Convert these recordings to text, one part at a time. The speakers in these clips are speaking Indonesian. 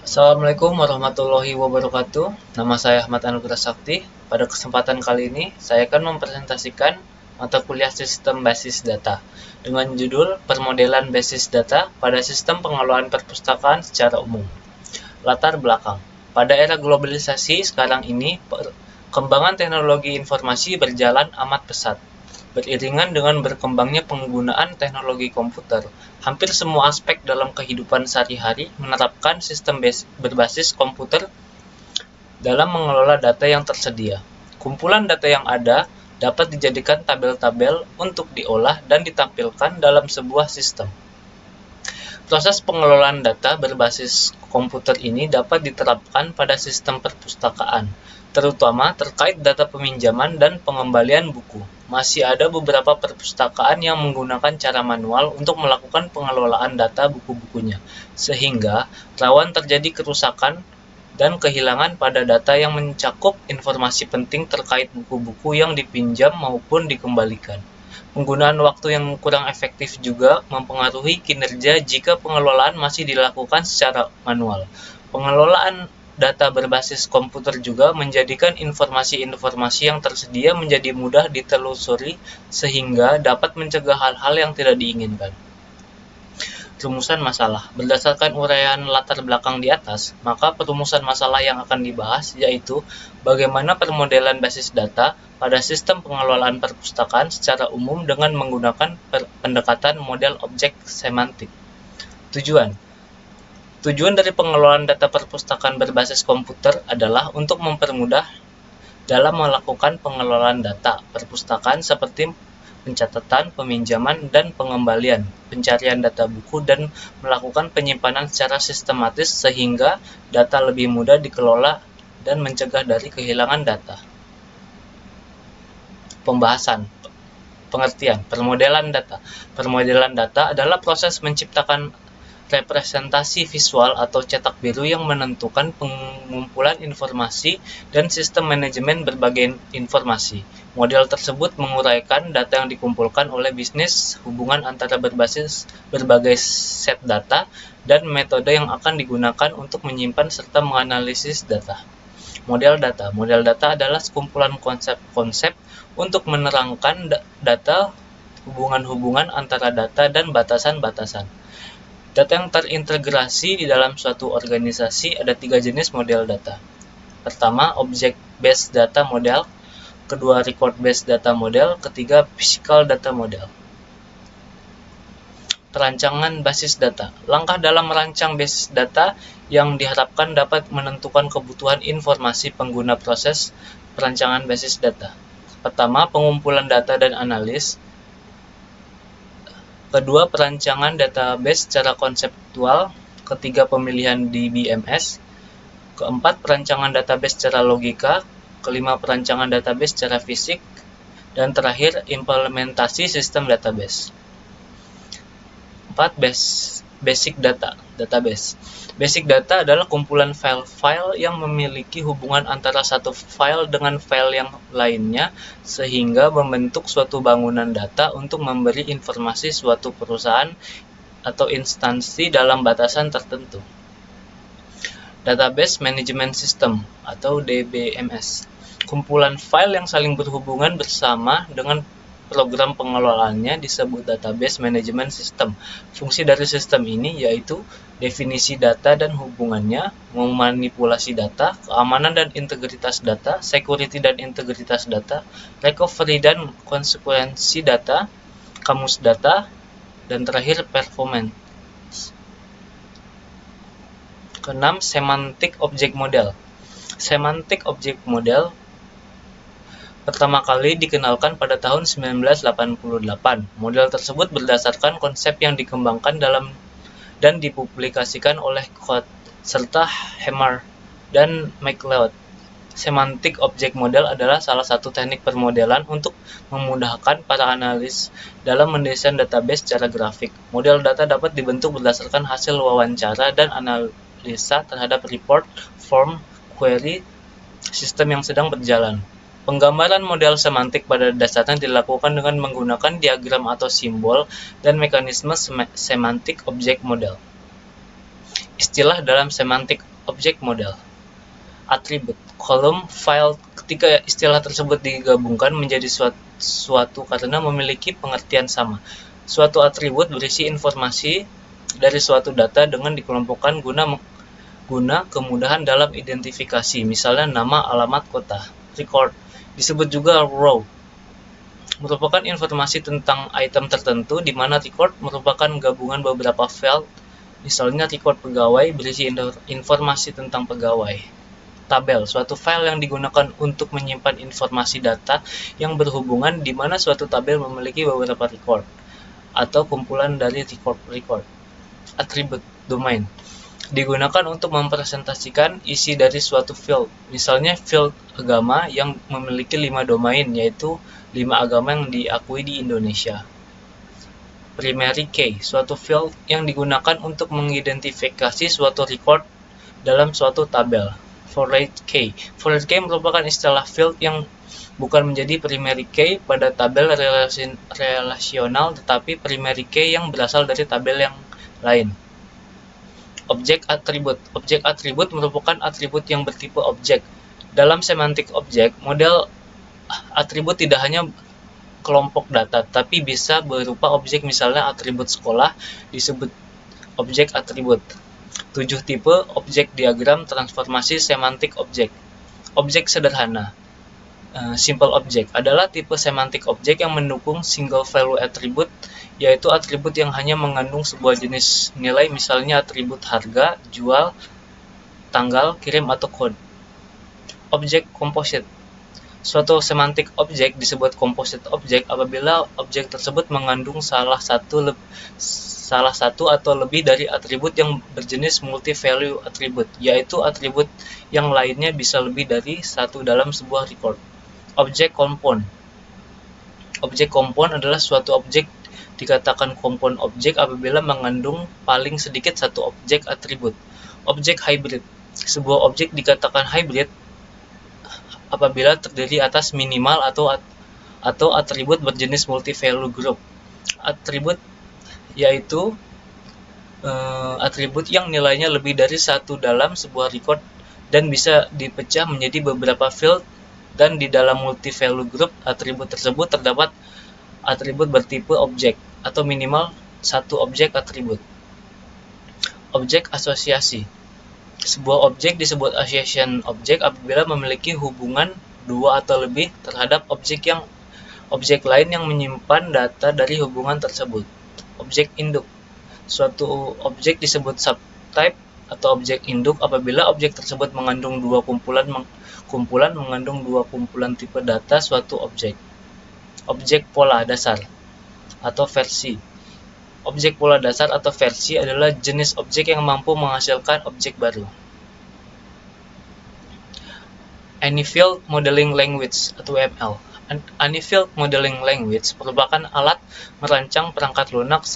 Assalamualaikum warahmatullahi wabarakatuh. Nama saya Ahmad Anugrah Sakti. Pada kesempatan kali ini, saya akan mempresentasikan mata kuliah Sistem Basis Data dengan judul Permodelan Basis Data pada Sistem Pengelolaan Perpustakaan secara Umum. Latar belakang. Pada era globalisasi sekarang ini, perkembangan teknologi informasi berjalan amat pesat. Beriringan dengan berkembangnya penggunaan teknologi komputer, hampir semua aspek dalam kehidupan sehari-hari menerapkan sistem berbasis komputer dalam mengelola data yang tersedia. Kumpulan data yang ada dapat dijadikan tabel-tabel untuk diolah dan ditampilkan dalam sebuah sistem. Proses pengelolaan data berbasis komputer ini dapat diterapkan pada sistem perpustakaan, terutama terkait data peminjaman dan pengembalian buku. Masih ada beberapa perpustakaan yang menggunakan cara manual untuk melakukan pengelolaan data buku-bukunya, sehingga rawan terjadi kerusakan dan kehilangan pada data yang mencakup informasi penting terkait buku-buku yang dipinjam maupun dikembalikan. Penggunaan waktu yang kurang efektif juga mempengaruhi kinerja jika pengelolaan masih dilakukan secara manual. Pengelolaan data berbasis komputer juga menjadikan informasi-informasi yang tersedia menjadi mudah ditelusuri sehingga dapat mencegah hal-hal yang tidak diinginkan. Rumusan masalah. Berdasarkan uraian latar belakang di atas, maka perumusan masalah yang akan dibahas yaitu bagaimana permodelan basis data pada sistem pengelolaan perpustakaan secara umum dengan menggunakan pendekatan model objek semantik. Tujuan dari pengelolaan data perpustakaan berbasis komputer adalah untuk mempermudah dalam melakukan pengelolaan data perpustakaan seperti pencatatan, peminjaman, dan pengembalian, pencarian data buku, dan melakukan penyimpanan secara sistematis sehingga data lebih mudah dikelola dan mencegah dari kehilangan data. Pembahasan, pengertian, permodelan data. Permodelan data adalah proses menciptakan representasi visual atau cetak biru yang menentukan pengumpulan informasi dan sistem manajemen berbagai informasi. Model tersebut menguraikan data yang dikumpulkan oleh bisnis, hubungan antara berbagai set data, dan metode yang akan digunakan untuk menyimpan serta menganalisis data. Model data adalah sekumpulan konsep-konsep untuk menerangkan data, hubungan-hubungan antara data, dan batasan-batasan. Data yang terintegrasi di dalam suatu organisasi ada 3 jenis model data. Pertama, object-based data model. Kedua, record-based data model. Ketiga, physical data model. Perancangan basis data. Langkah dalam merancang basis data yang diharapkan dapat menentukan kebutuhan informasi pengguna proses perancangan basis data. Pertama, pengumpulan data dan analis. Kedua, perancangan database secara konseptual. Ketiga, pemilihan DBMS. Keempat, perancangan database secara logika. Kelima, perancangan database secara fisik. Dan terakhir, implementasi sistem database. 4. Basic database. Basic data adalah kumpulan file-file yang memiliki hubungan antara satu file dengan file yang lainnya sehingga membentuk suatu bangunan data untuk memberi informasi suatu perusahaan atau instansi dalam batasan tertentu. Database Management System atau DBMS. Kumpulan file yang saling berhubungan bersama dengan program pengelolaannya disebut database management system. Fungsi dari sistem ini yaitu definisi data dan hubungannya, memanipulasi data, keamanan dan integritas data, security dan integritas data, recovery dan konsekuensi data, kamus data, dan terakhir performance. Keenam, semantic object model. Semantic object model pertama kali dikenalkan pada tahun 1988. Model tersebut berdasarkan konsep yang dikembangkan dan dipublikasikan oleh Codd serta Hammer dan MacLeod. Semantic object model adalah salah satu teknik permodelan untuk memudahkan para analis dalam mendesain database secara grafik. Model data dapat dibentuk berdasarkan hasil wawancara dan analisa terhadap report, form, query, sistem yang sedang berjalan. Penggambaran model semantik pada dasarnya dilakukan dengan menggunakan diagram atau simbol dan mekanisme semantic object model. istilah dalam semantik objek model. Atribut, kolom, file. Ketika istilah tersebut digabungkan menjadi suatu karena memiliki pengertian sama. Suatu atribut berisi informasi dari suatu data dengan dikelompokkan guna kemudahan dalam identifikasi, misalnya nama, alamat, kota. Record disebut juga row, merupakan informasi tentang item tertentu, di mana record merupakan gabungan beberapa file, misalnya record pegawai berisi informasi tentang pegawai. Tabel, suatu file yang digunakan untuk menyimpan informasi data yang berhubungan, di mana suatu tabel memiliki beberapa record atau kumpulan dari record. Atribut, domain, digunakan untuk mempresentasikan isi dari suatu field. Misalnya field agama yang memiliki 5 domain, yaitu 5 agama yang diakui di Indonesia. Primary key, suatu field yang digunakan untuk mengidentifikasi suatu record dalam suatu tabel. Forward key merupakan istilah field yang bukan menjadi primary key pada tabel relasional, tetapi primary key yang berasal dari tabel yang lain. Objek atribut merupakan atribut yang bertipe objek. Dalam semantik objek, model atribut tidak hanya kelompok data, tapi bisa berupa objek, misalnya atribut sekolah disebut objek atribut. 7 tipe objek diagram transformasi semantik objek. Objek sederhana, simple object, adalah tipe semantik objek yang mendukung single value attribute, yaitu atribut yang hanya mengandung sebuah jenis nilai, misalnya atribut harga, jual, tanggal, kirim, atau kode. Objek composite, suatu semantik objek disebut composite object apabila objek tersebut mengandung salah satu atau lebih dari atribut yang berjenis multi-value atribut, yaitu atribut yang lainnya bisa lebih dari satu dalam sebuah record. Objek compound adalah suatu objek dikatakan compound objek apabila mengandung paling sedikit satu objek atribut. Objek hybrid, sebuah objek dikatakan hybrid apabila terdiri atas minimal atau atribut berjenis multi-value group. Atribut yaitu atribut yang nilainya lebih dari satu dalam sebuah record dan bisa dipecah menjadi beberapa field, dan di dalam multi-value group atribut tersebut terdapat atribut bertipe objek atau minimal satu objek atribut. Objek asosiasi, sebuah objek disebut association object apabila memiliki hubungan dua atau lebih terhadap objek lain yang menyimpan data dari hubungan tersebut. Objek induk, suatu objek disebut subtype atau objek induk apabila objek tersebut mengandung dua kumpulan mengandung dua kumpulan tipe data suatu objek. Objek pola dasar atau versi, objek pola dasar atau versi adalah jenis objek yang mampu menghasilkan objek baru. Any-field Modeling Language atau ML. Any-field Modeling Language merupakan alat merancang perangkat lunak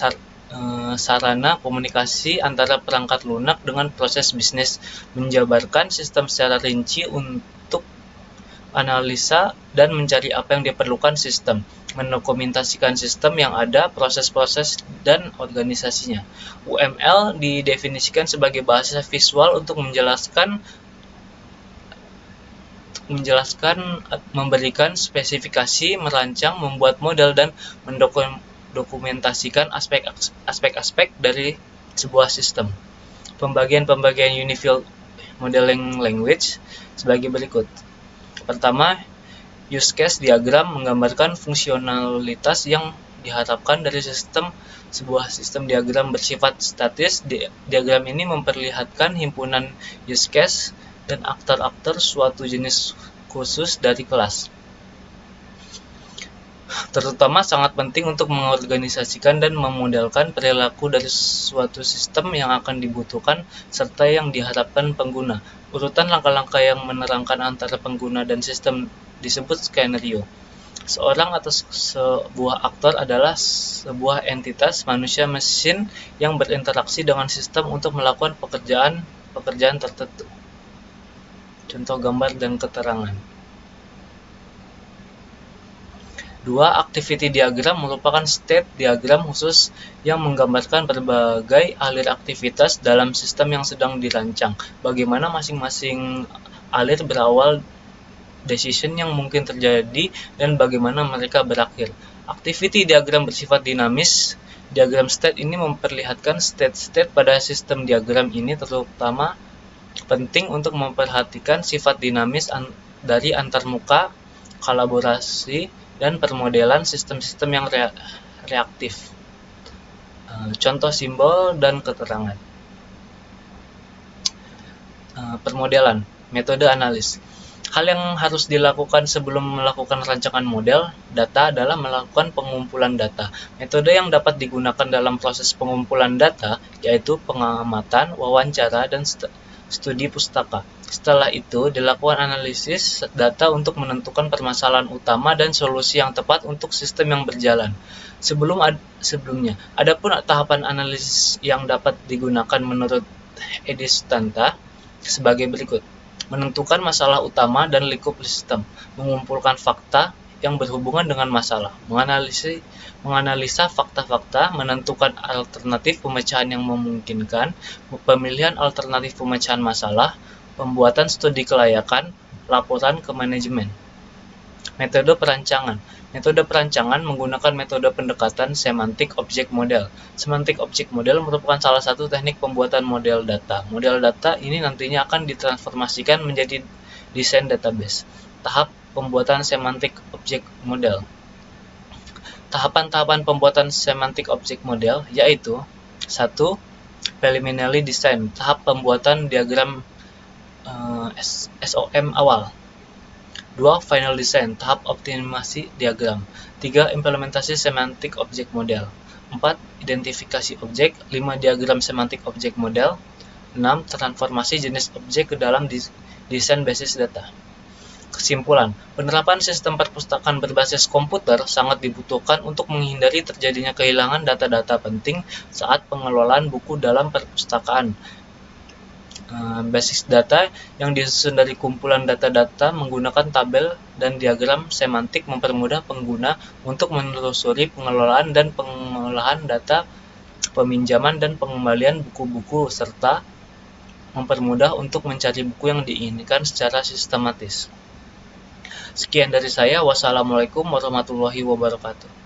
sarana komunikasi antara perangkat lunak dengan proses bisnis, menjabarkan sistem secara rinci untuk analisa dan mencari apa yang diperlukan sistem, mendokumentasikan sistem yang ada, proses-proses, dan organisasinya. UML didefinisikan sebagai bahasa visual untuk menjelaskan, memberikan spesifikasi, merancang, membuat model, dan mendokumentasikan aspek-aspek dari sebuah sistem. Pembagian Unified Modeling Language sebagai berikut. Pertama, use case diagram menggambarkan fungsionalitas yang diharapkan dari sistem. Sebuah sistem diagram bersifat statis. Diagram ini memperlihatkan himpunan use case dan aktor-aktor suatu jenis khusus dari kelas. Terutama sangat penting untuk mengorganisasikan dan memodelkan perilaku dari suatu sistem yang akan dibutuhkan serta yang diharapkan pengguna. Urutan langkah-langkah yang menerangkan antara pengguna dan sistem disebut skenario. Seorang atau sebuah aktor adalah sebuah entitas manusia-mesin yang berinteraksi dengan sistem untuk melakukan pekerjaan tertentu. Contoh gambar dan keterangan. 2. Activity diagram merupakan state diagram khusus yang menggambarkan berbagai alir aktivitas dalam sistem yang sedang dirancang. Bagaimana masing-masing alir berawal, decision yang mungkin terjadi, dan bagaimana mereka berakhir. Activity diagram bersifat dinamis. Diagram state ini memperlihatkan state-state pada sistem diagram ini, terutama penting untuk memperhatikan sifat dinamis dari antarmuka, kolaborasi, dan permodelan sistem-sistem yang reaktif. Contoh simbol dan keterangan. Permodelan, metode analis. Hal yang harus dilakukan sebelum melakukan rancangan model data adalah melakukan pengumpulan data. Metode yang dapat digunakan dalam proses pengumpulan data yaitu pengamatan, wawancara, dan studi pustaka. Setelah itu, dilakukan analisis data untuk menentukan permasalahan utama dan solusi yang tepat untuk sistem yang berjalan. Sebelumnya, adapun tahapan analisis yang dapat digunakan menurut Edistanta sebagai berikut. Menentukan masalah utama dan lingkup sistem, mengumpulkan fakta yang berhubungan dengan masalah, menganalisa fakta-fakta, menentukan alternatif pemecahan yang memungkinkan, pemilihan alternatif pemecahan masalah, pembuatan studi kelayakan, laporan ke manajemen. Metode perancangan. Metode perancangan menggunakan metode pendekatan semantik objek model. Semantik objek model merupakan salah satu teknik pembuatan model data. Model data ini nantinya akan ditransformasikan menjadi desain database. Tahap pembuatan semantik objek model. Tahapan-tahapan pembuatan semantik objek model yaitu 1. Preliminary design, tahap pembuatan diagram SOM awal. 2. Final design, tahap optimasi diagram. 3. Implementasi semantik objek model. 4. Identifikasi objek. 5. Diagram semantik objek model. 6. Transformasi jenis objek ke dalam desain basis data. Kesimpulan, penerapan sistem perpustakaan berbasis komputer sangat dibutuhkan untuk menghindari terjadinya kehilangan data-data penting saat pengelolaan buku dalam perpustakaan. Basis data yang disusun dari kumpulan data-data menggunakan tabel dan diagram semantik mempermudah pengguna untuk menelusuri pengelolaan dan pengolahan data peminjaman dan pengembalian buku-buku, serta mempermudah untuk mencari buku yang diinginkan secara sistematis. Sekian dari saya. Wassalamualaikum warahmatullahi wabarakatuh.